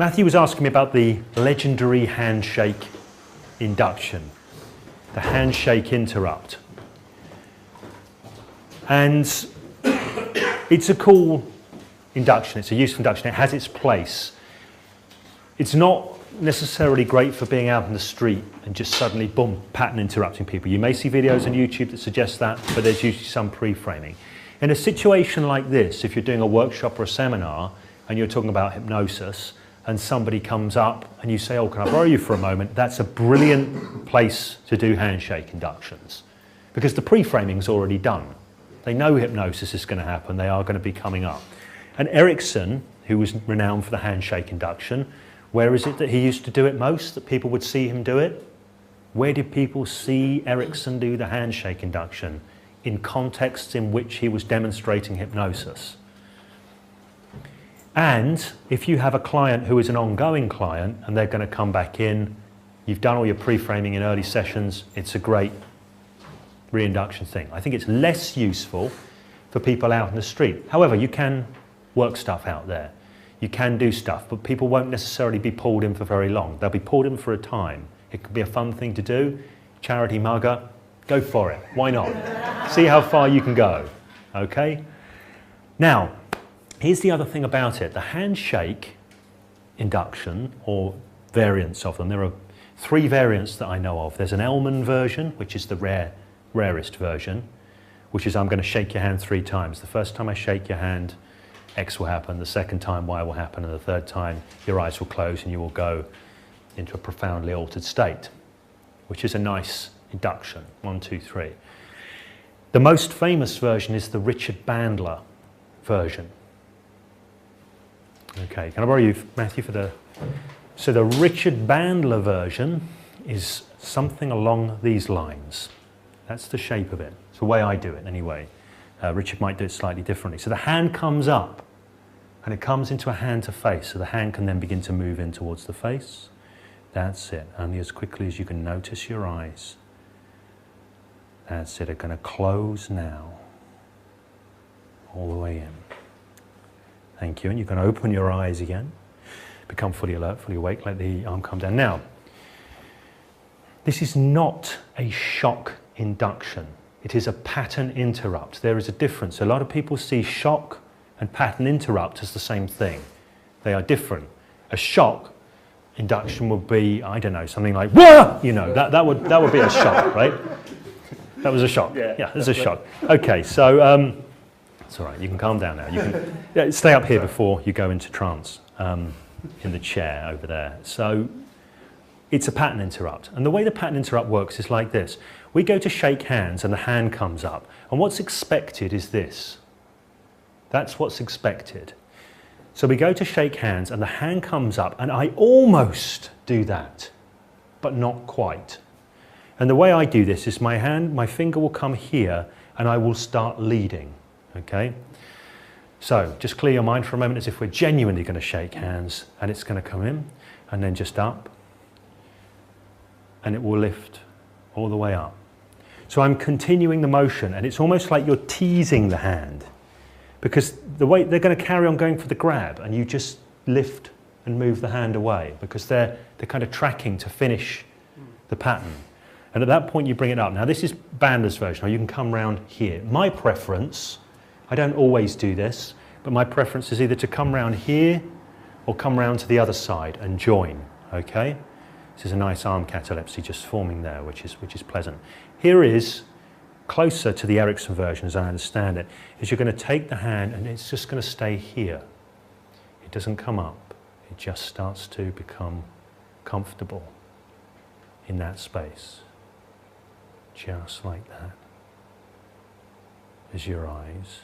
Matthew was asking me about the legendary handshake induction, the handshake interrupt. And it's a cool induction, it's a useful induction, it has its place. It's not necessarily great for being out in the street and just suddenly, boom, pattern interrupting people. You may see videos on YouTube that suggest that, but there's usually some pre-framing. In a situation like this, if you're doing a workshop or a seminar and you're talking about hypnosis and somebody comes up and you say, oh, can I borrow you for a moment? That's a brilliant place to do handshake inductions because the pre-framing's already done. They know hypnosis is going to happen, they are going to be coming up. And Erickson, who was renowned for the handshake induction, where is it that he used to do it most, that people would see him do it? Where did people see Erickson do the handshake induction? In contexts in which he was demonstrating hypnosis. And if you have a client who is an ongoing client and they're going to come back in, you've done all your pre-framing in early sessions, it's a great reinduction thing. I think it's less useful for people out in the street. However, you can work stuff out there. You can do stuff, but people won't necessarily be pulled in for very long. They'll be pulled in for a time. It could be a fun thing to do. Charity mugger, go for it. Why not? See how far you can go, okay? Now, here's the other thing about it. The handshake induction, or variants of them, there are 3 variants that I know of. There's an Elman version, which is the rarest version, which is I'm going to shake your hand 3 times. The first time I shake your hand, X will happen, the second time Y will happen, and the third time your eyes will close and you will go into a profoundly altered state, which is a nice induction. 1, 2, 3. The most famous version is the Richard Bandler version. Okay, can I borrow you, Matthew, for the... So the Richard Bandler version is something along these lines. That's the shape of it. It's the way I do it anyway. Richard might do it slightly differently. So the hand comes up and it comes into a hand to face. So the hand can then begin to move in towards the face. That's it. Only as quickly as you can notice your eyes. That's it. They're going to close now. All the way in. Thank you. And you can open your eyes again. Become fully alert, fully awake. Let the arm come down. Now, this is not a shock induction. It is a pattern interrupt. There is a difference. A lot of people see shock and pattern interrupt as the same thing. They are different. A shock induction would be, I don't know, something like, whoa! You know, that would be a shock, right? That was a shock. Yeah, there's a shock. Okay, so it's all right. You can calm down now. You can stay up here before you go into trance in the chair over there. So it's a pattern interrupt. And the way the pattern interrupt works is like this. We go to shake hands and the hand comes up. And what's expected is this. That's what's expected. So we go to shake hands and the hand comes up and I almost do that, but not quite. And the way I do this is my finger will come here and I will start leading, okay? So just clear your mind for a moment as if we're genuinely going to shake hands and it's going to come in and then just up and it will lift all the way up. So I'm continuing the motion and it's almost like you're teasing the hand because the way they're going to carry on going for the grab and you just lift and move the hand away because they're kind of tracking to finish the pattern. And at that point you bring it up. Now this is Bandler's version, or you can come round here. My preference, I don't always do this, but my preference is either to come round here or come round to the other side and join, okay? This is a nice arm catalepsy just forming there, which is pleasant. Here is, closer to the Erickson version as I understand it, is you're going to take the hand and it's just going to stay here. It doesn't come up. It just starts to become comfortable in that space. Just like that. As your eyes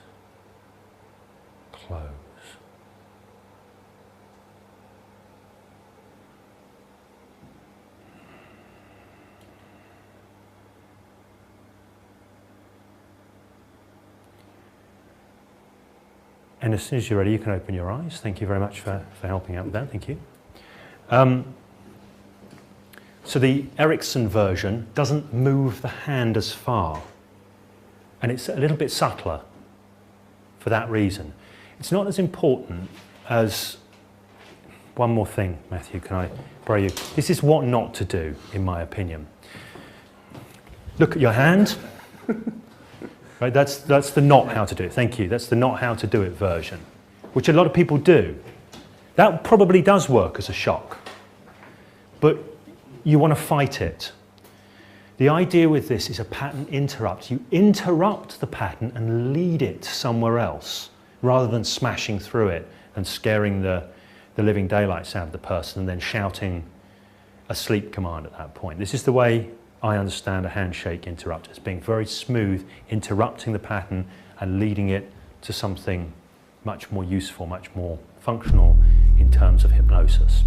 close. And as soon as you're ready, you can open your eyes. Thank you very much for helping out with that. Thank you. So the Erickson version doesn't move the hand as far. And it's a little bit subtler for that reason. It's not as important as one more thing, Matthew, can I borrow you? This is what not to do, in my opinion. Look at your hand. Right, that's the not how to do it. Thank you. That's the not how to do it version, which a lot of people do. That probably does work as a shock, but you want to fight it. The idea with this is a pattern interrupt. You interrupt the pattern and lead it somewhere else, rather than smashing through it and scaring the living daylights out of the person and then shouting a sleep command at that point. This is the way I understand a handshake interrupt, as being very smooth, interrupting the pattern and leading it to something much more useful, much more functional in terms of hypnosis.